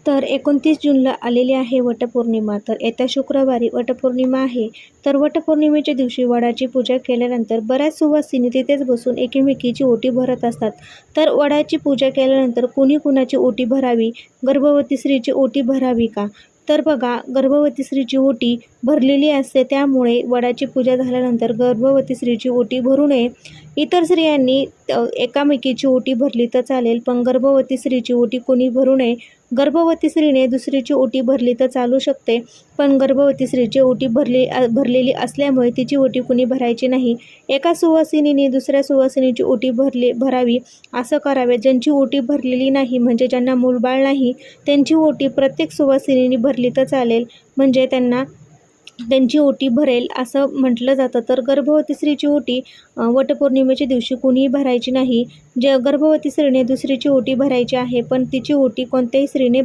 तर 29 जूनला आलेली आहे वटपौर्णिमा. तर येत्या शुक्रवारी वटपौर्णिमा आहे. तर वटपौर्णिमेच्या दिवशी वडाची पूजा केल्यानंतर बऱ्याच सुवासिनी तिथेच बसून एकमेकीची ओटी भरत असतात. तर वडाची पूजा केल्यानंतर कुणी कुणाची ओटी भरावी, गर्भवती स्त्रीची ओटी भरावी का? तर बघा, गर्भवती स्त्रीची ओटी भरलेली असते, त्यामुळे वडाची पूजा झाल्यानंतर गर्भवती स्त्रीची ओटी भरू नये. इतर स्त्रियांनी एकामेकीची ओटी भरली तर चालेल, पण गर्भवती स्त्रीची ओटी कोणी भरू नये. गर्भवती स्त्रीने दुसरीची ओटी भरली तर चालू शकते, पण गर्भवती स्त्रीची ओटी भरलेली असल्यामुळे तिची ओटी कुणी भरायची नाही. एका सुवासिनीने दुसऱ्या सुवासिनीची ओटी भरावी असं करावे. ज्यांची ओटी भरलेली नाही, म्हणजे ज्यांना मूलबाळ नाही, त्यांची ओटी प्रत्येक सुवासिनीने भरली तर चालेल, म्हणजे त्यांची ओटी भरेल असं म्हटलं जातं. तर गर्भवती स्त्रीची ओटी वटपौर्णिमेच्या दिवशी कुणीही भरायची नाही. गर्भवती स्त्रीने दुसरीची ओटी भरायची आहे, पण तिची ओटी कोणत्याही स्त्रीने